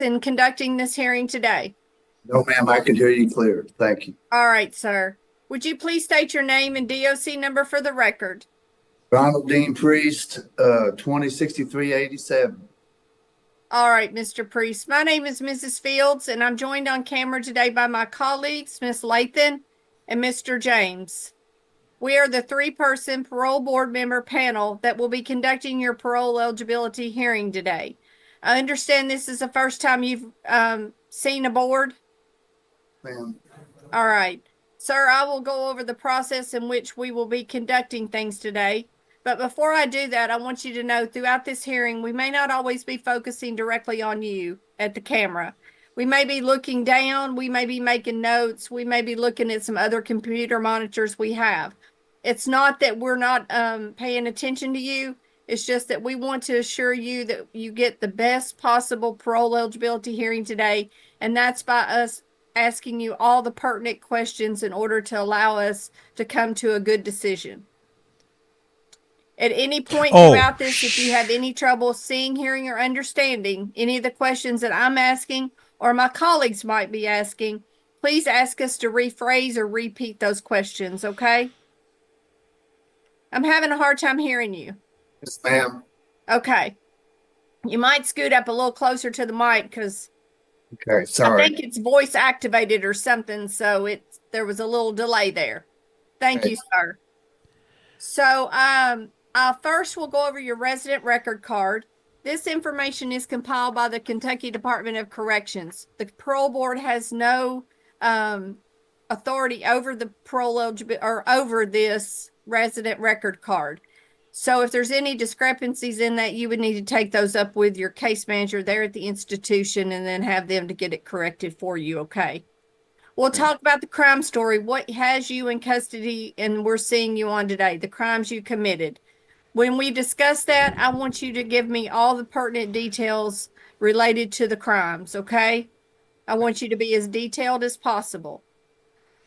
in conducting this hearing today? No, ma'am, I can hear you clear. Thank you. All right, sir. Would you please state your name and DOC number for the record? Ronald Dean Priest, 206387. All right, Mr. Priest. My name is Mrs. Fields, and I'm joined on camera today by my colleagues, Ms. Lathan and Mr. James. We are the three-person parole board member panel that will be conducting your parole eligibility hearing today. I understand this is the first time you've seen a board? Ma'am. All right. Sir, I will go over the process in which we will be conducting things today. But before I do that, I want you to know throughout this hearing, we may not always be focusing directly on you at the camera. We may be looking down. We may be making notes. We may be looking at some other computer monitors we have. It's not that we're not paying attention to you. It's just that we want to assure you that you get the best possible parole eligibility hearing today. And that's by us asking you all the pertinent questions in order to allow us to come to a good decision. At any point throughout this, if you have any trouble seeing, hearing, or understanding any of the questions that I'm asking or my colleagues might be asking, please ask us to rephrase or repeat those questions, okay? I'm having a hard time hearing you. Yes, ma'am. Okay. You might scoot up a little closer to the mic because okay, sorry. I think it's voice activated or something, so there was a little delay there. Thank you, sir. So, first we'll go over your resident record card. This information is compiled by the Kentucky Department of Corrections. The parole board has no authority over the parole eligibility or over this resident record card. So if there's any discrepancies in that, you would need to take those up with your case manager there at the institution and then have them to get it corrected for you, okay? We'll talk about the crime story, what has you in custody and we're seeing you on today, the crimes you committed. When we discuss that, I want you to give me all the pertinent details related to the crimes, okay? I want you to be as detailed as possible.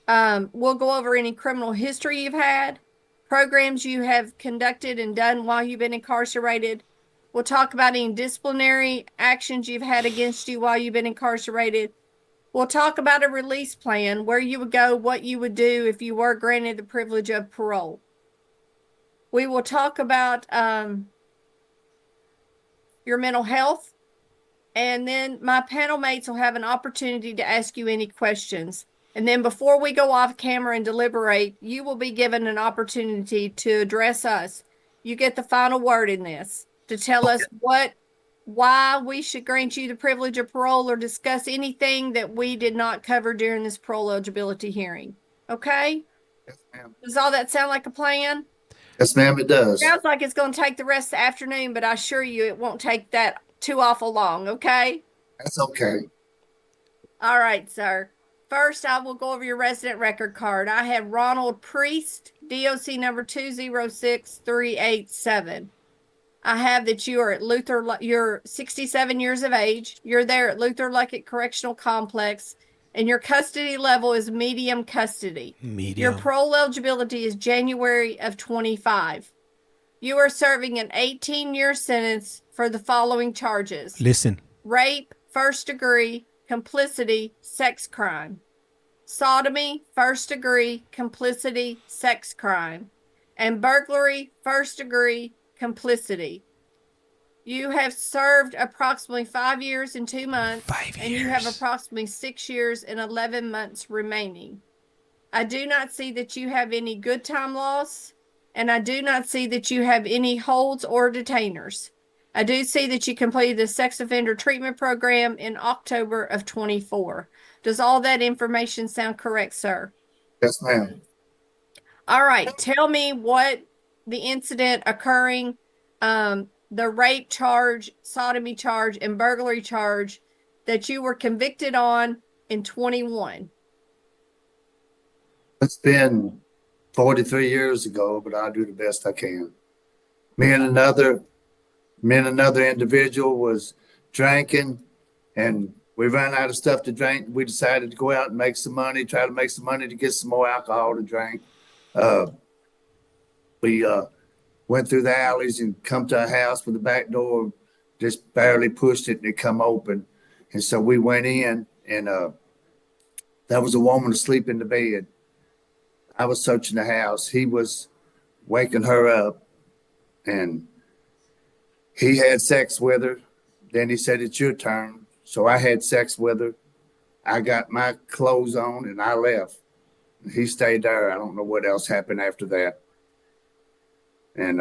We'll go over any criminal history you've had, programs you have conducted and done while you've been incarcerated. We'll talk about any disciplinary actions you've had against you while you've been incarcerated. We'll talk about a release plan, where you would go, what you would do if you were granted the privilege of parole. We will talk about your mental health, and then my panel mates will have an opportunity to ask you any questions. And then before we go off camera and deliberate, you will be given an opportunity to address us. You get the final word in this to tell us why we should grant you the privilege of parole or discuss anything that we did not cover during this parole eligibility hearing. Okay? Yes, ma'am. Does all that sound like a plan? Yes, ma'am, it does. Sounds like it's going to take the rest of the afternoon, but I assure you it won't take that too awful long, okay? That's okay. All right, sir. First, I will go over your resident record card. I have Ronald Priest, DOC number 206387. I have that you are at you're 67 years of age. You're there at Luther Luckett Correctional Complex, and your custody level is medium custody. Your parole eligibility is January of 25. You are serving an 18-year sentence for the following charges. Listen. Rape, first degree, complicity, sex crime. Sodomy, first degree, complicity, sex crime. And burglary, first degree, complicity. You have served approximately 5 years and 2 months. 5 years. And you have approximately 6 years and 11 months remaining. I do not see that you have any good time loss, and I do not see that you have any holds or detainers. I do see that you completed the sex offender treatment program in October of 24. Does all that information sound correct, sir? Yes, ma'am. All right. Tell me what the incident occurring, the rape charge, sodomy charge, and burglary charge that you were convicted on in 21. It's been 43 years ago, but I'll do the best I can. Me and another individual was drinking, and we ran out of stuff to drink. We decided to go out and make some money, try to make some money to get some more alcohol to drink. We went through the alleys and come to a house with the back door, just barely pushed it and it come open. And so we went in, and there was a woman asleep in the bed. I was searching the house. He was waking her up, and he had sex with her. Then he said, "It's your turn." So I had sex with her. I got my clothes on and I left. He stayed there. I don't know what else happened after that. And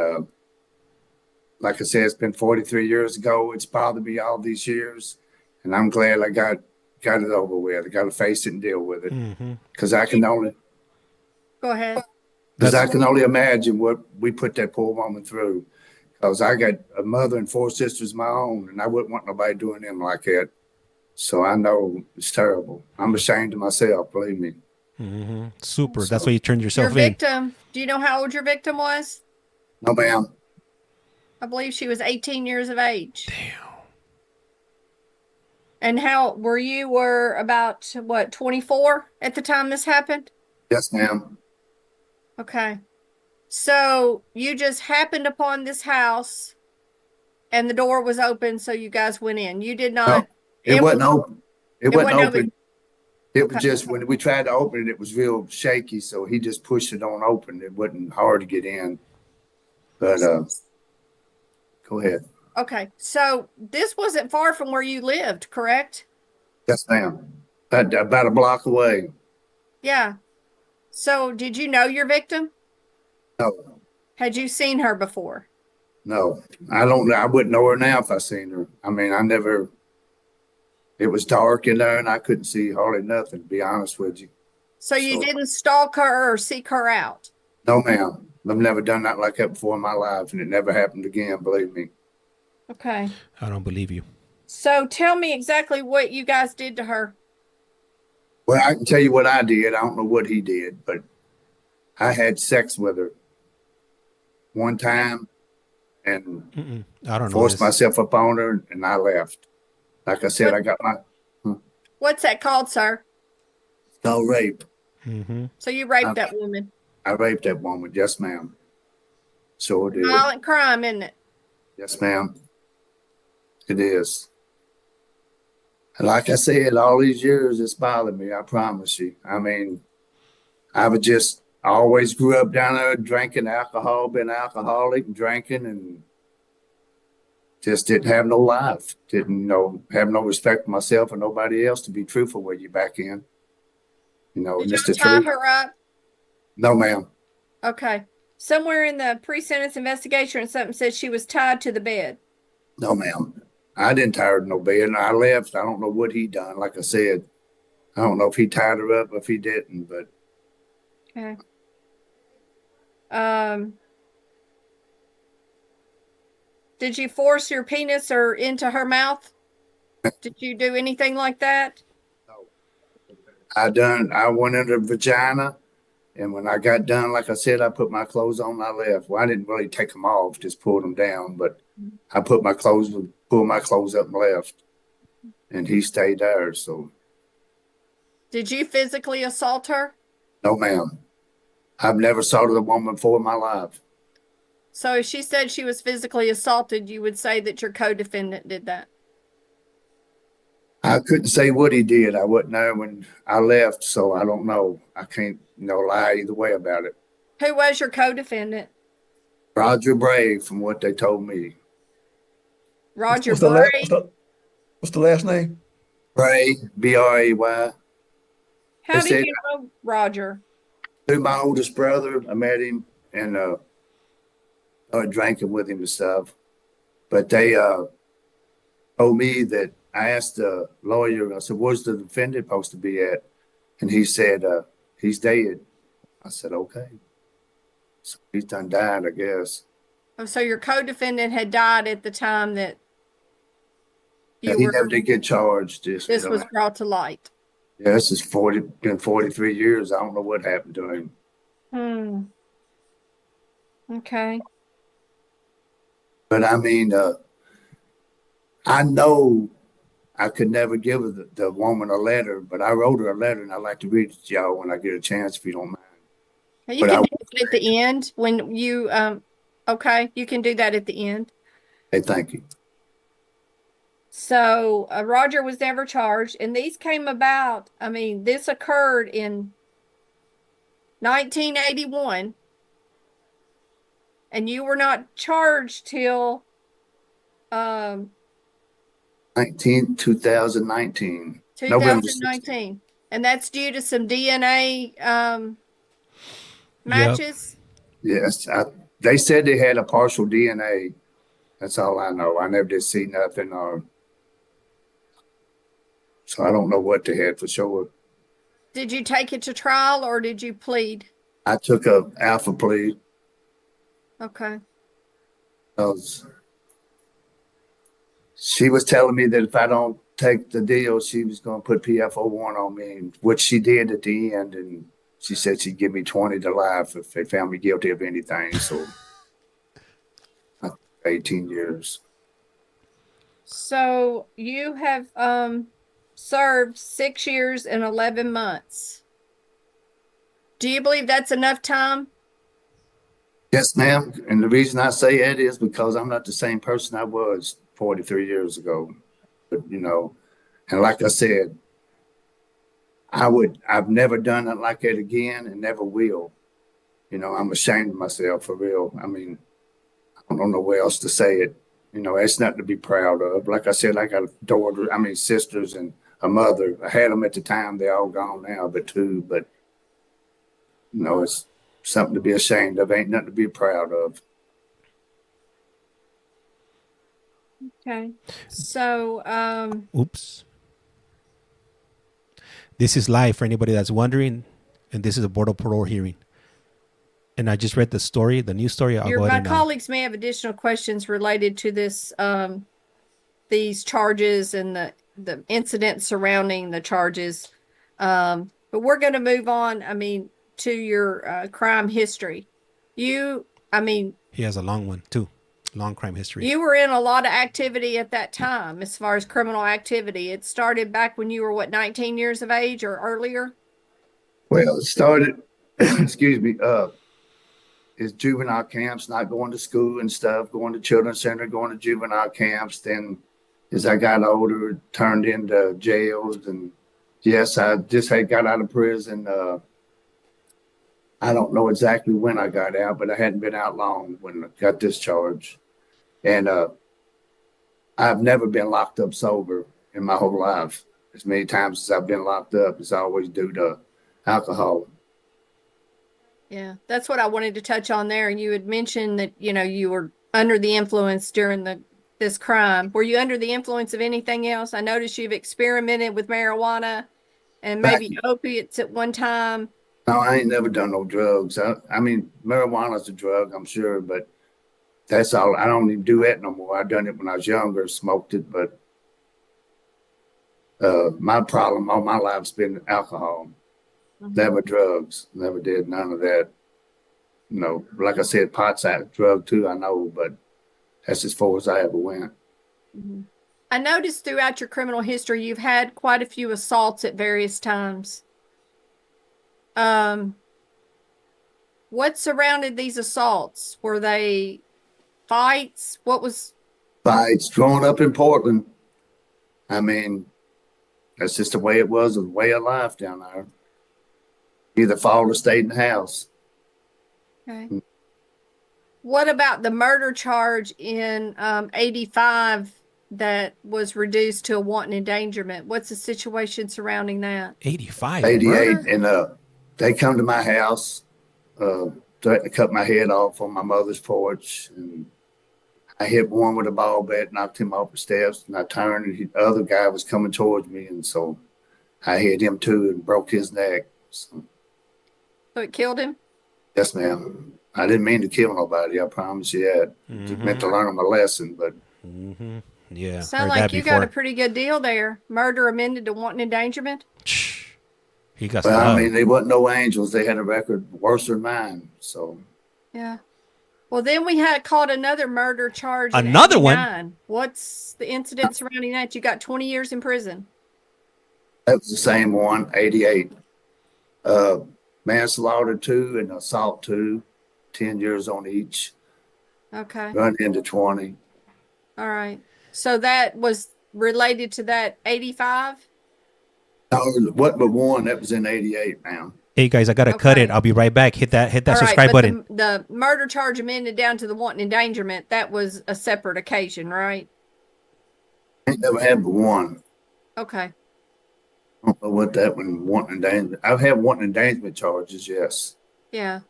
like I said, it's been 43 years ago. It's bothered me all these years. And I'm glad I got it over with. I got to face it and deal with it. Because I can only Go ahead. Because I can only imagine what we put that poor woman through. Because I got a mother and 4 sisters of my own, and I wouldn't want nobody doing them like that. So I know it's terrible. I'm ashamed of myself, believe me. Super. That's why you turned yourself Your victim, do you know how old your victim was? No, ma'am. I believe she was 18 years of age. Damn. And how were about, what, 24 at the time this happened? Yes, ma'am. Okay. So you just happened upon this house and the door was open, so you guys went in. You did not. No, it wasn't open. It wasn't open. It was Okay. just when we tried to open it, it was real shaky. So he just pushed it on open. It wasn't hard to get in. But go ahead. Okay. So this wasn't far from where you lived, correct? Yes, ma'am. About a block away. Yeah. So did you know your victim? No, Had you seen her before? no. I don't know. I wouldn't know her now if I seen her. I mean, I never. It was dark in there and I couldn't see hardly nothing, to be honest with you. So you didn't stalk her or seek her out? No, ma'am. I've never done that like that before in my life, and it never happened again, believe me. Okay. I don't believe you. So tell me exactly what you guys did to her. Well, I can tell you what I did. I don't know what he did, but I had sex with her one time and I don't know. forced myself up on her, and I left. Like I said, I got my What's that called, sir? no rape. So you raped that woman. I raped that woman. Yes, ma'am. So it is. Violent crime, isn't it? Yes, ma'am. It is. And like I said, all these years, it's bothered me. I promise you. I mean, I always grew up down there drinking alcohol, been alcoholic, drinking, and just didn't have no life. Didn't have no respect for myself or nobody else, to be truthful with you back in. Did Mr. you tie Truth. her up? No, ma'am. Okay. Somewhere in the pre-sentence investigation, something said she was tied to the bed. No, ma'am. I didn't tie her to no bed, and I left. I don't know what he done. Like I said, I don't know if he tied her up or if he didn't, but. Okay. Did you force your penis or into her mouth? Did you do anything like that? I went in her vagina, and when I got done, like I said, I put my clothes on and I left. Well, I didn't really take them off, just pulled them down, but I pulled my clothes up and left, and he stayed there. So. Did you physically assault her? No, ma'am. I've never assaulted a woman before in my life. So if she said she was physically assaulted, you would say that your co-defendant did that? I couldn't say what he did. I wasn't there when I left, so I don't know. I can't lie either way about it. Who was your co-defendant? Roger Brave, from what they told me. Roger Bray? What's the last name? Bray, B-R-A-Y. How did you know Roger? Through my oldest brother, I met him and drinking with him and stuff. But they told me that I asked the lawyer, I said, "Where's the defendant supposed to be at?" And he said, "He's dead." I said, "Okay." So he's done died, I guess. Oh, so your co-defendant had died at the time that He never did get charged. This was brought to light. Yeah, this is been 43 years. I don't know what happened to him. Okay. But I mean, I know I could never give the woman a letter, but I wrote her a letter, and I'd like to read it to y'all when I get a chance, if you don't mind. You can do it at the end when you, okay, you can do that at the end. Hey, thank you. So Roger was never charged, and these came about. I mean, this occurred in 1981, and you were not charged till 2019, November 16th. 2019, and that's due to some DNA Yep. matches. Yes, they said they had a partial DNA. That's all I know. I never did see nothing, so I don't know what they had for sure. Did you take it to trial or did you plead? I took a alpha plea. Okay. Because she was telling me that if I don't take the deal, she was going to put PF01 on me, which she did at the end. And she said she'd give me 20 to life if they found me guilty of anything. So 18 years. So you have served 6 years and 11 months. Do you believe that's enough time? Yes, ma'am. And the reason I say that is because I'm not the same person I was 43 years ago. But, and like I said, I've never done it like that again and never will. I'm ashamed of myself for real. I mean, I don't know where else to say it. It's nothing to be proud of. Like I said, I got a daughter, sisters and a mother. I had them at the time. They're all gone now, but two. But, it's something to be ashamed of. Ain't nothing to be proud of. Okay. So, Oops. This is live for anybody that's wondering, and this is a board of parole hearing. And I just read the story, the news story. my colleagues may have additional questions related to this, these charges and the incident surrounding the charges. But we're going to move on, to your crime history. He has a long one too. Long crime history. You were in a lot of activity at that time as far as criminal activity. It started back when you were, 19 years of age or earlier? Well, it started, excuse me, is juvenile camps, not going to school and stuff, going to children's center, going to juvenile camps. Then as I got older, it turned into jails. And yes, I just had got out of prison. I don't know exactly when I got out, but I hadn't been out long when I got discharged. And I've never been locked up sober in my whole life. As many times as I've been locked up, it's always due to alcohol. Yeah, that's what I wanted to touch on there. And you had mentioned that, you were under the influence during this crime. Were you under the influence of anything else? I noticed you've experimented with marijuana and maybe opiates at one time. No, I ain't never done no drugs. Marijuana's a drug, I'm sure, but that's all. I don't even do that no more. I done it when I was younger, smoked it, but my problem all my life's been alcohol. Mm-hmm. Never drugs. Never did none of that. Like I said, pot's a drug too, I know, but that's as far as I ever went. Mm-hmm. I noticed throughout your criminal history, you've had quite a few assaults at various times. What surrounded these assaults? Were they fights? What was? Fights. Growing up in Portland. That's just the way it was, the way of life down there. Either fall or stay in the house. Okay. What about the murder charge in 85 that was reduced to a wanton endangerment? What's the situation surrounding that? 85. 88. Murder? And they come to my house, threatened to cut my head off on my mother's porch. And I hit one with a ball bat, knocked him off the steps, and I turned, and the other guy was coming towards me. And so I hit him too and broke his neck. So it killed him? Yes, ma'am. I didn't mean to kill nobody. I promise you that. Mm-hmm. Just meant to learn him a lesson, but. Mm-hmm. Yeah. Sound like you got a pretty good deal there. Murder amended to wanton endangerment. He got. Well, they wasn't no angels. They had a record worse than mine. So. Yeah. Well, then we had caught another murder charge. Another one. What's the incident surrounding that? You got 20 years in prison. That was the same one. 88. Manslaughter 2 and assault 2. 10 years on each. Okay. Run into 20. All right. So that was related to that 85? What but one that was in 88 now. Hey guys, I gotta cut it. I'll be right back. Hit that All right, subscribe but button. The murder charge amended down to the wanton endangerment, that was a separate occasion, right? I ain't never had but one. Okay. I don't know what that one wanton endangerment. I've had wanton endangerment charges, yes. Yeah.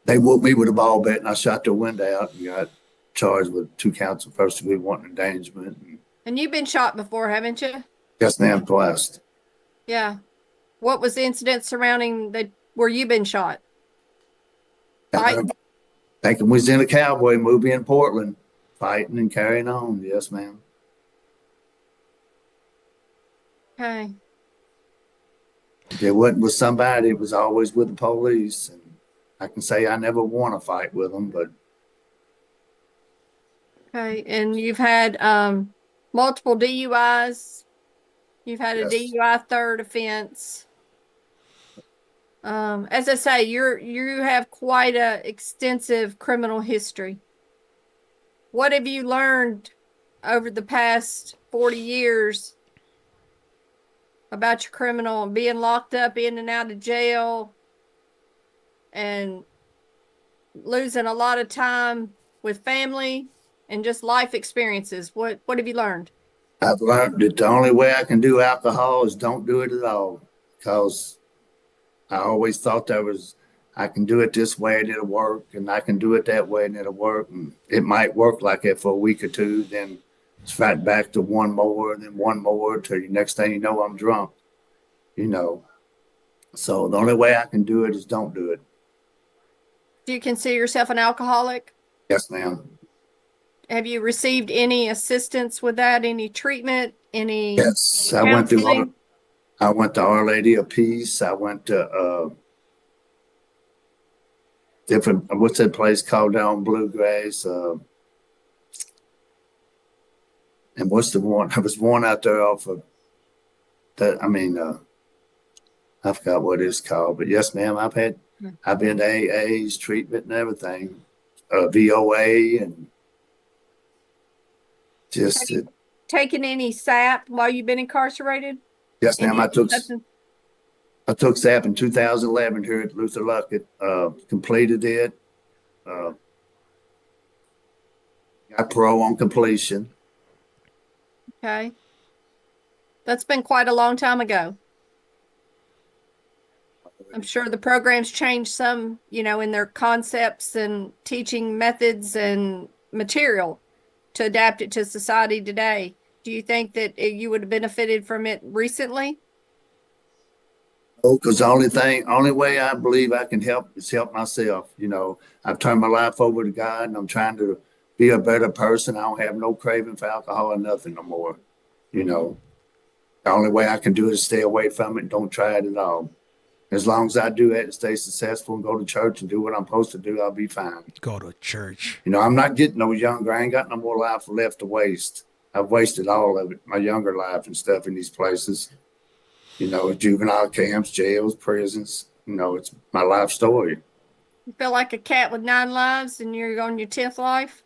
They whooped me with a ball bat and I shot their window out and got charged with 2 counts of first degree wanton endangerment. And you've been shot before, haven't you? Yes, ma'am, twice. Yeah. What was the incident surrounding where you been shot? Fighting? Thinking we was in a cowboy movie in Portland, fighting and carrying on. Yes, ma'am. Okay. If it wasn't with somebody, it was always with the police. And I can say I never won a fight with them, but. Okay. And you've had multiple DUIs. You've had a DUI third offense. As I say, you have quite a extensive criminal history. What have you learned over the past 40 years about your criminal and being locked up in and out of jail and losing a lot of time with family and just life experiences? What have you learned? I've learned that the only way I can do alcohol is don't do it at all, because I always thought I can do it this way and it'll work, and I can do it that way and it'll work. And it might work like that for a week or two, then it's right back to one more, then one more, till the next thing you know, I'm drunk, So the only way I can do it is don't do it. Do you consider yourself an alcoholic? Yes, ma'am. Have you received any assistance with that? Any treatment? Any Yes, counseling? I went to Our Lady of Peace. I went to what's that place called down Bluegrass? And what's the one? I was born out there off of that. I mean, I forgot what it's called, but yes, ma'am. I've been to AA's treatment and everything, VOA, and just taken any SAP while you've been incarcerated? Yes, ma'am. I took SAP in 2011 here at Luther Luckett. Completed it. Got parole on completion. Okay. That's been quite a long time ago. I'm sure the program's changed some, in their concepts and teaching methods and material to adapt it to society today. Do you think that you would have benefited from it recently? Oh, because the only way I believe I can help is help myself. I've turned my life over to God, and I'm trying to be a better person. I don't have no craving for alcohol or nothing no more. The only way I can do it is stay away from it and don't try it at all. As long as I do that and stay successful and go to church and do what I'm supposed to do, I'll be fine. Go to church. I'm not getting no younger. I ain't got no more life left to waste. I've wasted all of it, my younger life and stuff in these places. Juvenile camps, jails, prisons. It's my life story. You feel like a cat with 9 lives and you're on your 10th life?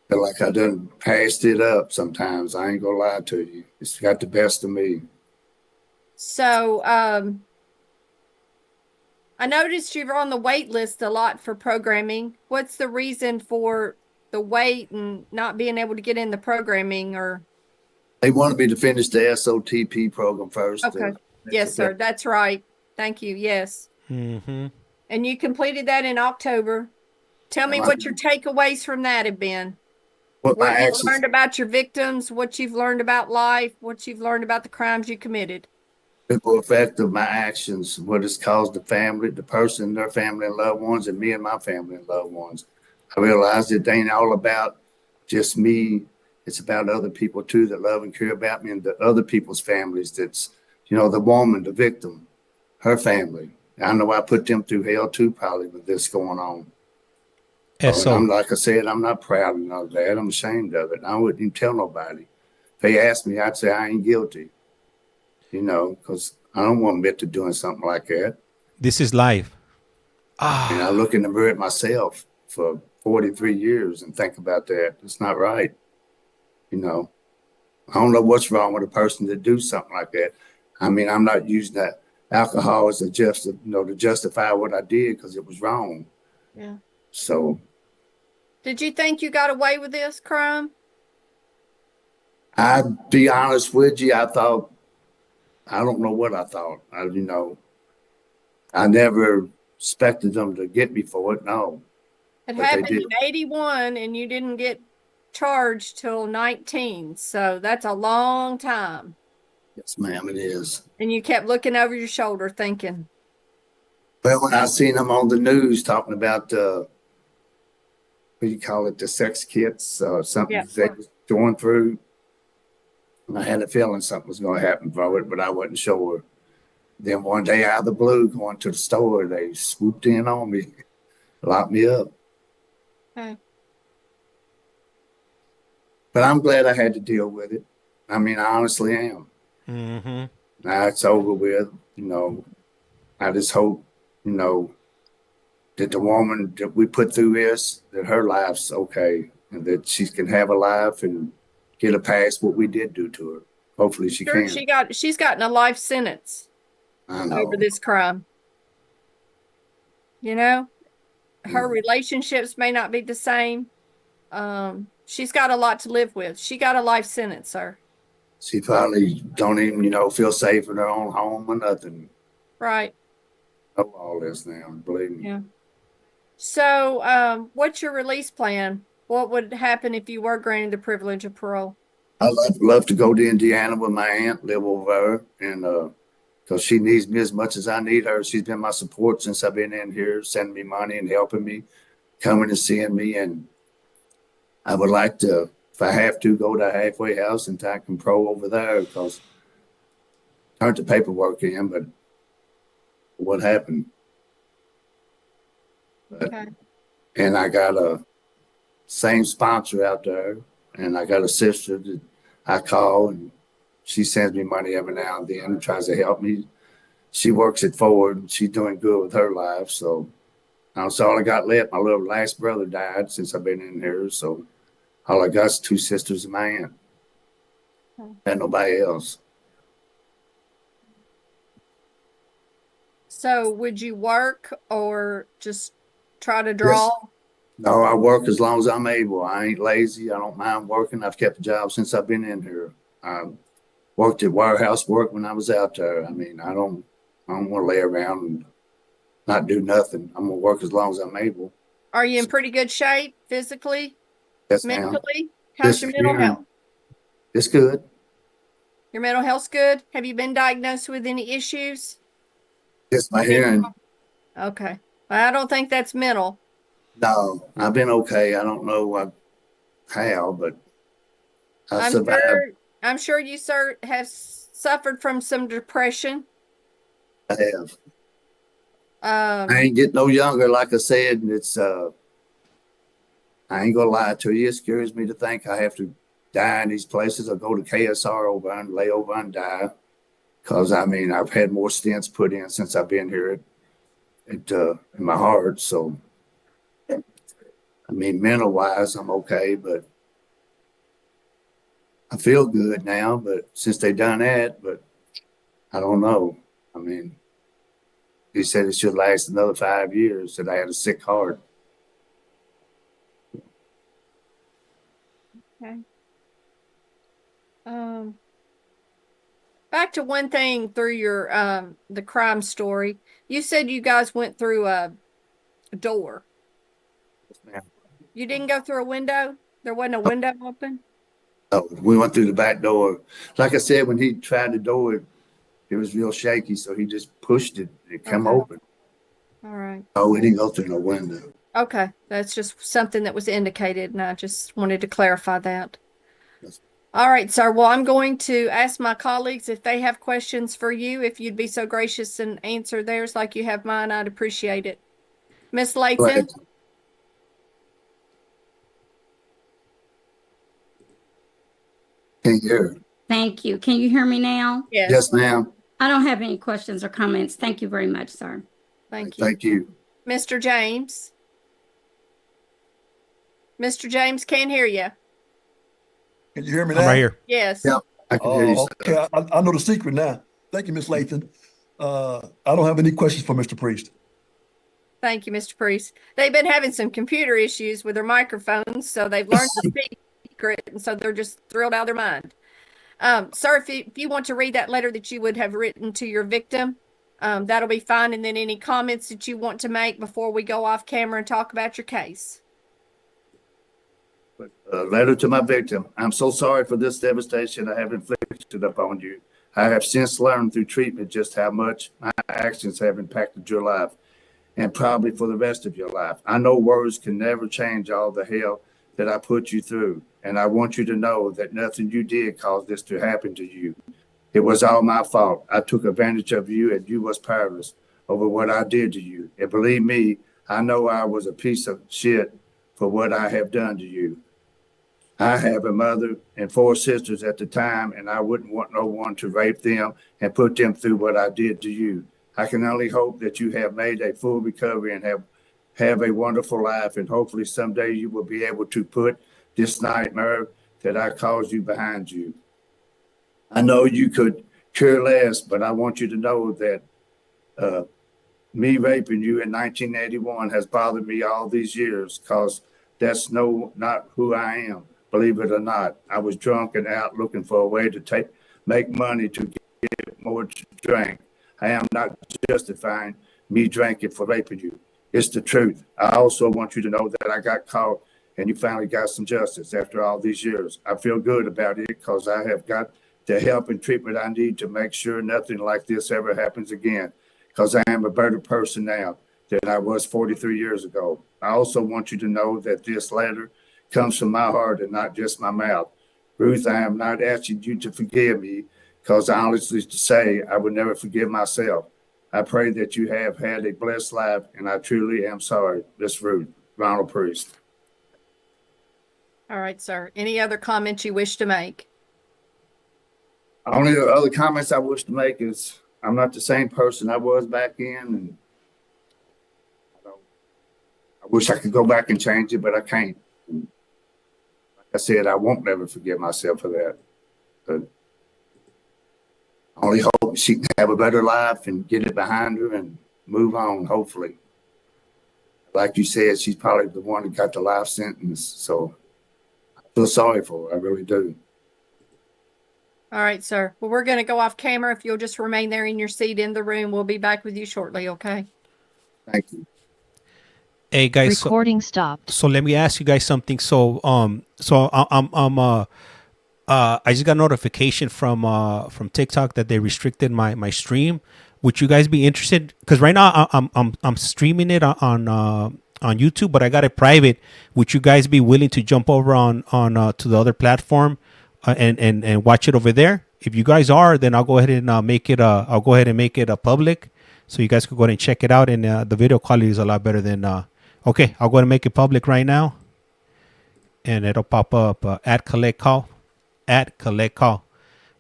I feel like I done passed it up sometimes. I ain't gonna lie to you. It's got the best of me. So, I noticed you're on the wait list a lot for programming. What's the reason for the wait and not being able to get in the programming? Or they wanted me to finish the SOTP program first. Okay. Yes, sir. That's right. Thank you. Yes. Mm-hmm. And you completed that in October. Tell me what your takeaways from that have been. What you've learned about your victims, what you've learned about life, what you've learned about the crimes you committed. The effect of my actions, what it's caused the family, the person, their family and loved ones, and me and my family and loved ones. I realized it ain't all about just me. It's about other people too that love and care about me, and the other people's families. That's, the woman, the victim, her family. I know I put them through hell too, probably, with this going on. Like I said, I'm not proud of that. I'm ashamed of it. I wouldn't even tell nobody. If they asked me, I'd say I ain't guilty. Because I don't want to admit to doing something like that. This is life. And I look in the mirror at myself for 43 years and think about that. It's not right. I don't know what's wrong with a person that do something like that. I mean, I'm not using that alcohol as to justify what I did because it was wrong. Yeah. So Did you think you got away with this crime? I'd be honest with you, I don't know what I thought. I never expected them to get me for it. No, It but they happened did. in 81 and you didn't get charged till 19. So that's a long time. Yes, ma'am, it is. And you kept looking over your shoulder thinking, Well, when I seen them on the news talking about what do you call it, the sex kits, something yeah, they was going through, and I had a feeling something was going to happen for it, but I wasn't sure. Then one day out of the blue, going to the store, they swooped in on me, locked me up. okay. But I'm glad I had to deal with it. I mean, I honestly am. Mm-hmm. Now it's over with. I just hope, that the woman that we put through this, that her life's okay and that she can have a life and get a past what we did do to her. Hopefully she Sure, can. she's gotten a life sentence I know. over this crime. Her Mm. relationships may not be the same. She's got a lot to live with. She got a life sentence, sir. She probably don't even, feel safe in her own home or nothing. Right. Know all this now, believe me. Yeah. So, what's your release plan? What would happen if you were granted the privilege of parole? I love to go to Indiana with my aunt, live over there, and because she needs me as much as I need her. She's been my support since I've been in here, sending me money and helping me, coming and seeing me. And I would like to, if I have to, go to a halfway house and I can pro over there because I turned the paperwork in, but what happened? Okay. And I got a same sponsor out there, and I got a sister that I call, and she sends me money every now and then and tries to help me. She works at Ford, and she's doing good with her life. So that's all I got left. My little last brother died since I've been in here, so all I got is two sisters and my aunt, and nobody else. So, would you work or just try to draw? Yes. No, I work as long as I'm able. I ain't lazy. I don't mind working. I've kept a job since I've been in here. I worked at warehouse work when I was out there. I mean, I don't want to lay around and not do nothing. I'm gonna work as long as I'm able. Are you in pretty good shape physically, Yes, ma'am. mentally? How's your This mental health? It's good. Your mental health's good? Have you been diagnosed with any issues? Just my hearing. Okay. Well, I don't think that's mental. No, I've been okay. I don't know how, but I survived. I'm sure you, sir, have suffered from some depression. I have. I Um, ain't getting no younger, like I said. And it's I ain't gonna lie to you. It scares me to think I have to die in these places or go to KSR over and lay over and die. Cause I mean, I've had more stents put in since I've been here in my heart. So, I mean, mental wise, I'm okay, but I feel good now. But since they done that, but I don't know. I mean, he said it should last another 5 years. That I had a sick heart. okay. Back to one thing through your the crime story. You said you guys went through a door. You didn't go through a window? There wasn't a window open? Oh, we went through the back door. Like I said, when he tried the door, it was real shaky, so he just pushed it. It come Okay. open. All right. Oh, we didn't go through no window. Okay. That's just something that was indicated, and I just wanted to clarify that. Yes. All right, sir. Well, I'm going to ask my colleagues if they have questions for you. If you'd be so gracious and answer theirs like you have mine, I'd appreciate it. Miss Go Layton? ahead. Can't hear. Thank you. Can you hear me now? Yes. Yes, ma'am. I don't have any questions or comments. Thank you very much, sir. Thank you. Thank you. Mr. James? Mr. James, can't hear you. Can you hear me I'm now? right here. Yes. Yeah, I can hear you. Oh, okay. I know the secret now. Thank you, Miss Lathan. I don't have any questions for Mr. Priest. Thank you, Mr. Priest. They've been having some computer issues with their microphones, so they've learned the secret, and so they're just thrilled out of their mind. Sir, if you want to read that letter that you would have written to your victim, that'll be fine. And then any comments that you want to make before we go off camera and talk about your case. Letter to my victim. I'm so sorry for this devastation I have inflicted upon you. I have since learned through treatment just how much my actions have impacted your life, and probably for the rest of your life. I know words can never change all the hell that I put you through, and I want you to know that nothing you did caused this to happen to you. It was all my fault. I took advantage of you, and you was powerless over what I did to you. And believe me, I know I was a piece of shit for what I have done to you. I have a mother and 4 sisters at the time, and I wouldn't want no one to rape them and put them through what I did to you. I can only hope that you have made a full recovery and have a wonderful life, and hopefully someday you will be able to put this nightmare that I caused you behind you. I know you could care less, but I want you to know that me raping you in 1981 has bothered me all these years, because that's not who I am. Believe it or not, I was drunk and out looking for a way to make money to get more to drink. I am not justifying me drinking for raping you. It's the truth. I also want you to know that I got caught and you finally got some justice after all these years. I feel good about it because I have got the help and treatment I need to make sure nothing like this ever happens again, because I am a better person now than I was 43 years ago. I also want you to know that this letter comes from my heart and not just my mouth. Ruth, I am not asking you to forgive me, because honestly to say, I would never forgive myself. I pray that you have had a blessed life, and I truly am sorry. Miss Ruth, Ronald Priest. All right, sir. Any other comments you wish to make? Only other comments I wish to make is I'm not the same person I was back in, and I wish I could go back and change it, but I can't. And like I said, I won't never forgive myself for that. But I only hope she can have a better life and get it behind her and move on, hopefully. Like you said, she's probably the one that got the life sentence, so I feel sorry for her. I really do. All right, sir. Well, we're going to go off camera. If you'll just remain there in your seat in the room, we'll be back with you shortly, okay? Thank you. Hey guys, Recording stopped. so let me ask you guys something. So I just got a notification from TikTok that they restricted my stream. Would you guys be interested? Because right now I'm streaming it on YouTube, but I got it private. Would you guys be willing to jump over on to the other platform and watch it over there? If you guys are, then I'll go ahead and make it public, so you guys can go ahead and check it out. And the video quality is a lot better than. Okay, I'll go ahead and make it public right now, and it'll pop up at collect call.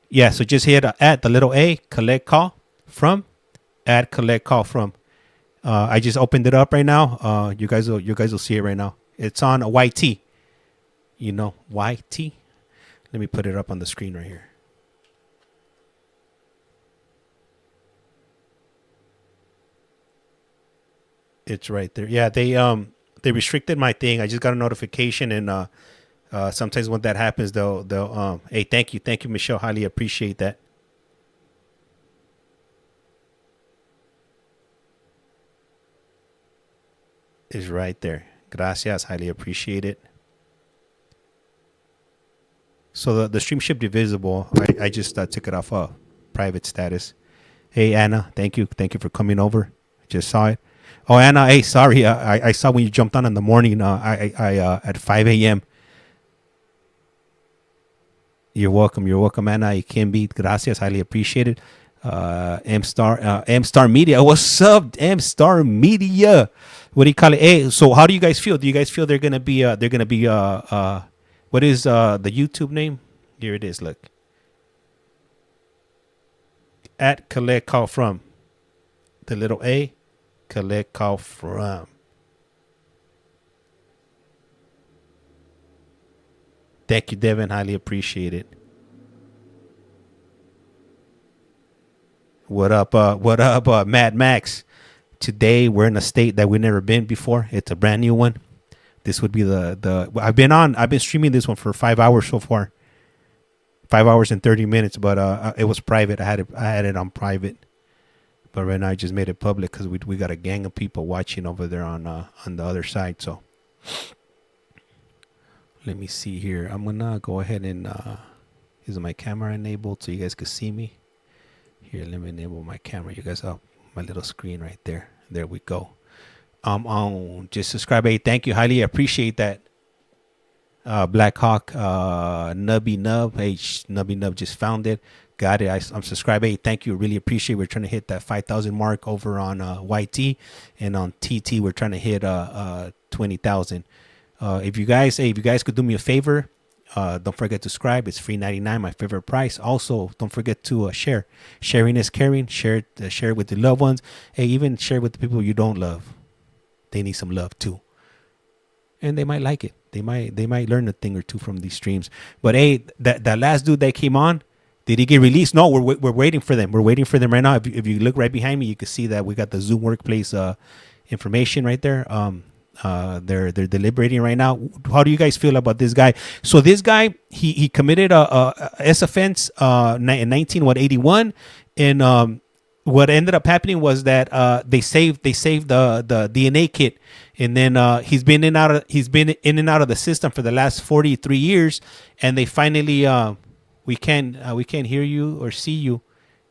Yeah, so just hit at the little A, collect call from, at collect call from. I just opened it up right now. You guys will see it right now. It's on a YT. You know, YT. Let me put it up on the screen right here. It's right there. Yeah, they restricted my thing. I just got a notification, and sometimes when that happens, they'll hey, thank you, Michelle. Highly appreciate that. Is right there. Gracias, highly appreciate it. So the stream should be visible. I just took it off private status. Hey Anna, thank you for coming over. I just saw it. Oh Anna, hey, sorry, I saw when you jumped on in the morning. I at 5 a.m. You're welcome, Anna. It can be. Gracias, highly appreciated. M Star Media. What's up, M Star Media? What do you call it? Hey, so how do you guys feel? Do you guys feel they're gonna be what is the YouTube name? Here it is. Look, at collect call from, the little A, collect call from. Thank you, Devin. Highly appreciate it. What up, Mad Max? Today we're in a state that we've never been before. It's a brand new one. This would be the I've been streaming this one for 5 hours so far. 5 hours and 30 minutes, but it was private. I had it on private. But right now I just made it public because we got a gang of people watching over there on the other side. So let me see here. I'm gonna go ahead and is my camera enabled so you guys can see me? Here, let me enable my camera. You guys up my little screen right there. There we go. Just subscribe. Hey, thank you. Highly appreciate that. Black Hawk, Nubby Nub. Hey, Nubby Nub just found it. Got it. I'm subscribed. Hey, thank you. Really appreciate it. We're trying to hit that 5,000 mark over on YT, and on TT we're trying to hit 20,000. If you guys could do me a favor, don't forget to subscribe. It's free 99, my favorite price. Also, don't forget to share. Sharing is caring. Share it with the loved ones. Hey, even share with the people you don't love. They need some love too, and they might like it. They might learn a thing or two from these streams. But hey, that last dude that came on, did he get released? No, we're waiting for them. We're waiting for them right now. If you look right behind me, you can see that we got the Zoom Workplace information right there. They're deliberating right now. How do you guys feel about this guy? So this guy, he committed a S offense in 1981, and what ended up happening was that they saved the DNA kit, and then he's been in and out of the system for the last 43 years, and they finally we can't hear you or see you.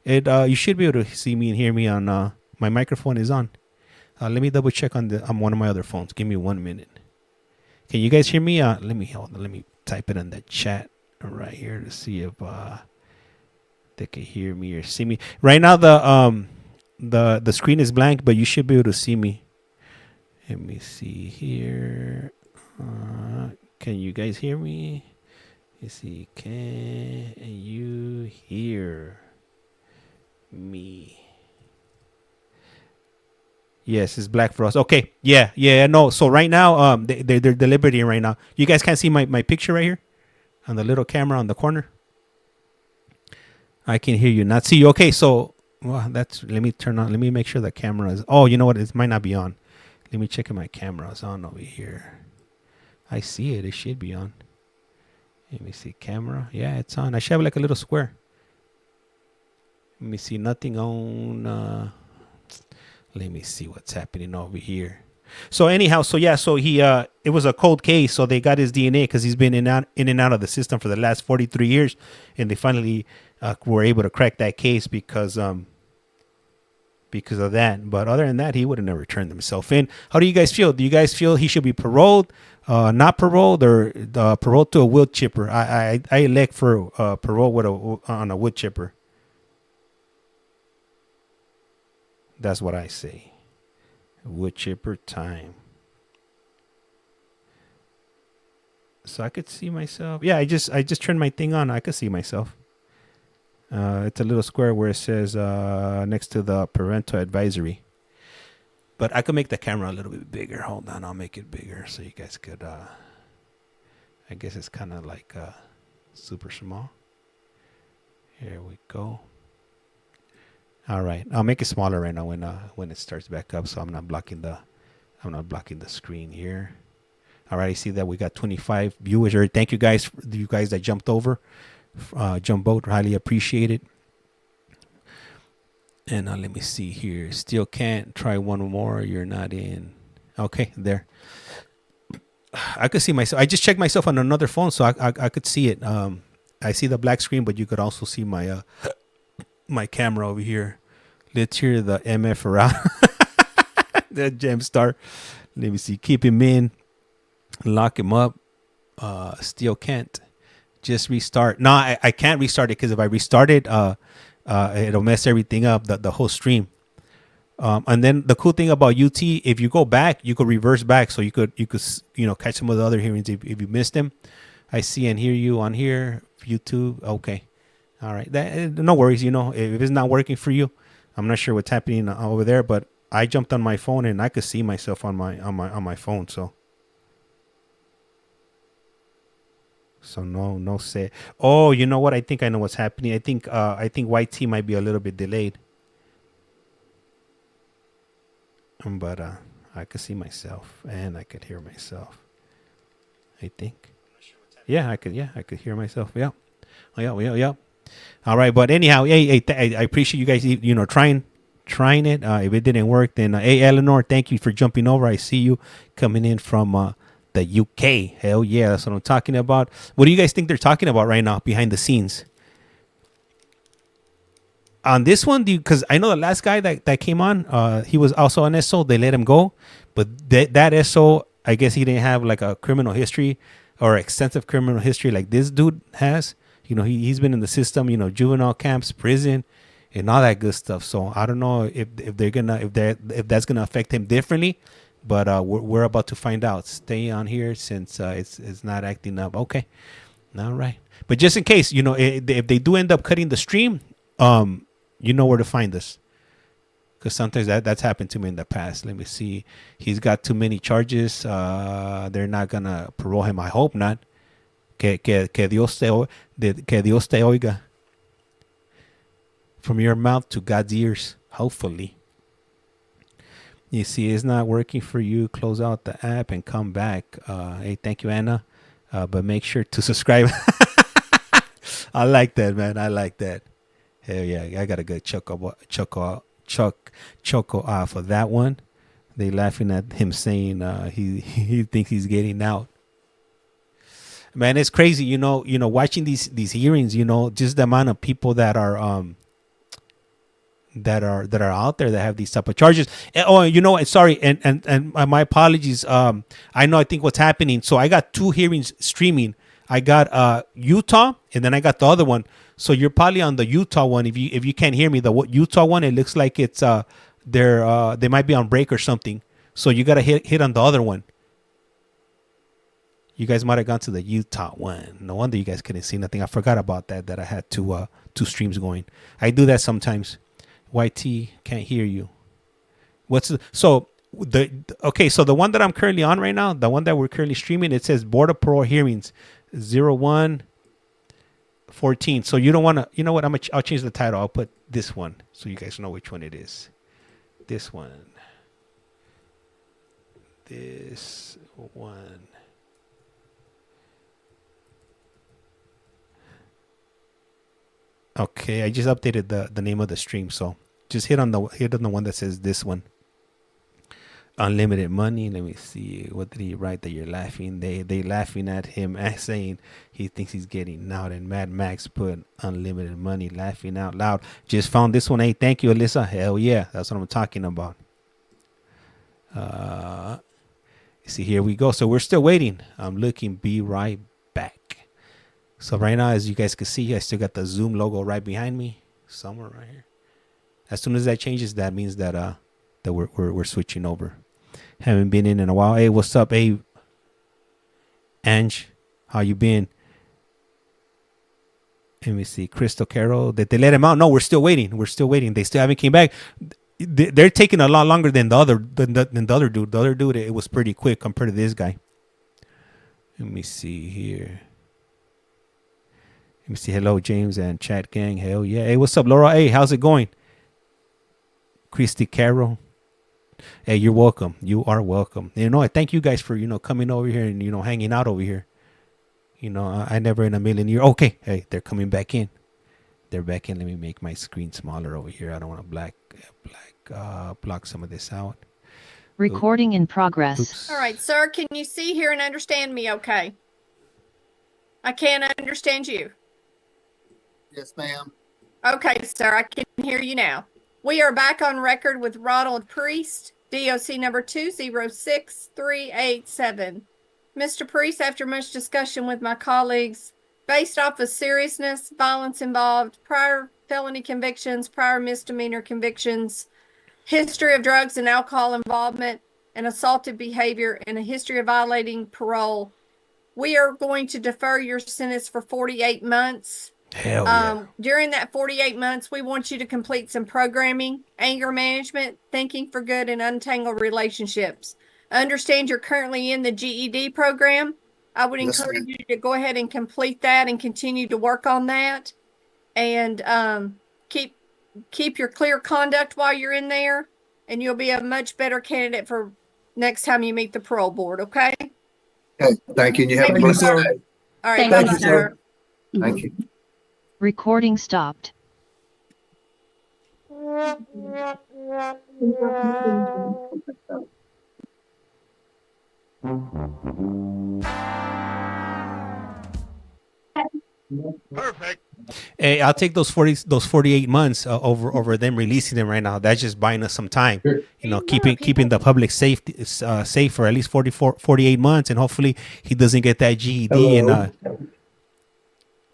You should be able to see me and hear me on my microphone is on. Let me double check on one of my other phones. Give me 1 minute. Can you guys hear me? Let me type it in the chat right here to see if they can hear me or see me. Right now the screen is blank, but you should be able to see me. Let me see here. Can you guys hear me? Let's see. Can you hear me? Yes, it's black for us. Okay. Yeah, no. So right now, they're deliberating right now. You guys can't see my picture right here on the little camera on the corner. I can hear you, not see you. Okay, so let me turn on. Let me make sure the camera is. Oh, you know what? It might not be on. Let me check if my camera is on over here. I see it. It should be on. Let me see camera. Yeah, it's on. I should have like a little square. Let me see. Nothing on. Let me see what's happening over here. So anyhow, so he it was a cold case, so they got his DNA because he's been in and out of the system for the last 43 years, and they finally were able to crack that case because of that. But other than that, he would have never turned himself in. How do you guys feel? Do you guys feel he should be paroled, not paroled, or paroled to a wood chipper? I elect for parole on a wood chipper. That's what I say. Wood chipper time. So I could see myself. Yeah, I just turned my thing on. I could see myself. It's a little square where it says next to the parental advisory. But I could make the camera a little bit bigger. Hold on, I'll make it bigger so you guys could. I guess it's kind of like super small. Here we go. All right, I'll make it smaller right now when it starts back up, so I'm not blocking the screen here. All right, I see that we got 25 viewers here. Thank you guys that jumped over, jump boat. Highly appreciate it. And let me see here. Still can't. Try one more. You're not in. Okay, there. I could see myself. I just checked myself on another phone, so I could see it. I see the black screen, but you could also see my my camera over here. Let's hear the MF around. The gem star. Let me see. Keep him in. Lock him up. Still can't. Just restart. No, I can't restart it because if I restart it, it'll mess everything up, the whole stream. And then the cool thing about UT, if you go back, you could reverse back, so you could catch some of the other hearings if you missed them. I see and hear you on here, YouTube. Okay. All right, no worries. If it's not working for you, I'm not sure what's happening over there, but I jumped on my phone and I could see myself on my phone. So So no say. Oh, you know what? I think I know what's happening. I think YT might be a little bit delayed. But I could see myself and I could hear myself. I think. Yeah, I could hear myself. Yeah. Oh, yeah. All right, but anyhow, hey, I appreciate you guys, trying it. If it didn't work, then hey, Eleanor, thank you for jumping over. I see you coming in from the UK. Hell yeah, that's what I'm talking about. What do you guys think they're talking about right now behind the scenes? On this one, because I know the last guy that came on, he was also an SO. They let him go, but that SO, I guess he didn't have like a criminal history or extensive criminal history like this dude has. You know, he's been in the system, you know, juvenile camps, prison, and all that good stuff. So I don't know if that's gonna affect him differently, but we're about to find out. Stay on here since it's not acting up. Okay, all right. But just in case, you know, if they do end up cutting the stream, you know where to find us. Because sometimes that's happened to me in the past. Let me see. He's got too many charges. They're not gonna parole him. I hope not. Que Dios te oiga. From your mouth to God's ears. Hopefully. You see, it's not working for you. Close out the app and come back. Hey, thank you, Anna. But make sure to subscribe. I like that, man. I like that. Hell yeah. I got a good chuckle for that one. They laughing at him saying he thinks he's getting out. Man, it's crazy, you know, watching these hearings, you know, just the amount of people that are out there that have these type of charges. And, oh, you know what? Sorry, and my apologies. I think what's happening. So I got 2 hearings streaming. I got Utah, and then I got the other one. So you're probably on the Utah one. If you can't hear me, the Utah one, it looks like it's they might be on break or something. So you gotta hit on the other one. You guys might have gone to the Utah one. No wonder you guys couldn't see nothing. I forgot about that I had 2 streams going. I do that sometimes. YT can't hear you. So the one that I'm currently on right now, the one that we're currently streaming, it says Board of Parole Hearings 0114. So you don't want to, you know what? I'll change the title. I'll put this one so you guys know which one it is. This one. Okay, I just updated the name of the stream, so just hit on the one that says this one. Unlimited money. Let me see. What did he write that you're laughing? They laughing at him as saying he thinks he's getting out. And Mad Max put unlimited money, laughing out loud. Just found this one. Hey, thank you, Alyssa. Hell yeah, that's what I'm talking about. See, here we go. So we're still waiting. I'm looking. Be right back. So right now, as you guys can see, I still got the Zoom logo right behind me, somewhere right here. As soon as that changes, that means that we're switching over. Haven't been in a while. Hey, what's up? Hey, Ange, how you been? Let me see. Crystal Carol, did they let him out? No, we're still waiting. They still haven't came back. They're taking a lot longer than the other dude. The other dude, it was pretty quick compared to this guy. Let me see here. Let me see. Hello, James and chat gang. Hell yeah. Hey, what's up, Laura? Hey, how's it going? Christy Carroll. Hey, you're welcome. You are welcome. You know, I thank you guys for, coming over here and, hanging out over here. I never in a million years. Okay. Hey, they're coming back in. They're back in. Let me make my screen smaller over here. I don't want to block some of this out. Recording in progress. Oops. All right, sir, can you see, hear, and understand me okay? I can't understand you. Yes, ma'am. Okay, sir, I can hear you now. We are back on record with Ronald Priest, DOC number 206387. Mr. Priest, after much discussion with my colleagues, based off of seriousness, violence involved, prior felony convictions, prior misdemeanor convictions, history of drugs and alcohol involvement, and assaultive behavior, and a history of violating parole, we are going to defer your sentence for 48 months. Hell yeah. During that 48 months, we want you to complete some programming, anger management, thinking for good, and untangle relationships. Understand you're currently in the GED program. I would Yes, encourage ma'am. you to go ahead and complete that and continue to work on that. And keep your clear conduct while you're in there, and you'll be a much better candidate for next time you meet the parole board, okay? Okay, thank you. And you have a Thank you, blessed sir. day. All right, Thank bye-bye. you, sir. Thank you. Recording stopped. Hey, I'll take those 48 months over them releasing them right now. That's just buying us some time. You know, keeping the public safe for at least 48 months, and hopefully he doesn't get that GED. And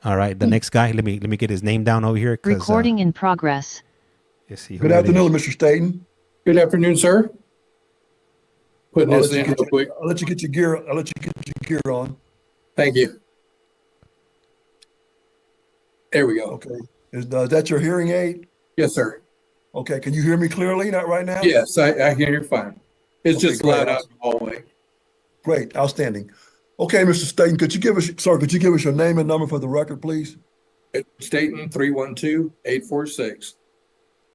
all right, the next guy. Let me get his name down over here. Recording in progress. Let's see. Good afternoon, Mr. Staten. Good afternoon, sir. Putting I'll this let, in you real quick. I'll let you get your gear. I'll let you get your gear on. Thank you. There we go. Okay. Is that your hearing aid? Yes, sir. Okay. Can you hear me clearly? Not right now? Yes, I can hear you fine. It's Okay, just great. loud out in the hallway. Great. Outstanding. Okay, Mr. Staten, could you give us your name and number for the record, please? It's Staten 312-846.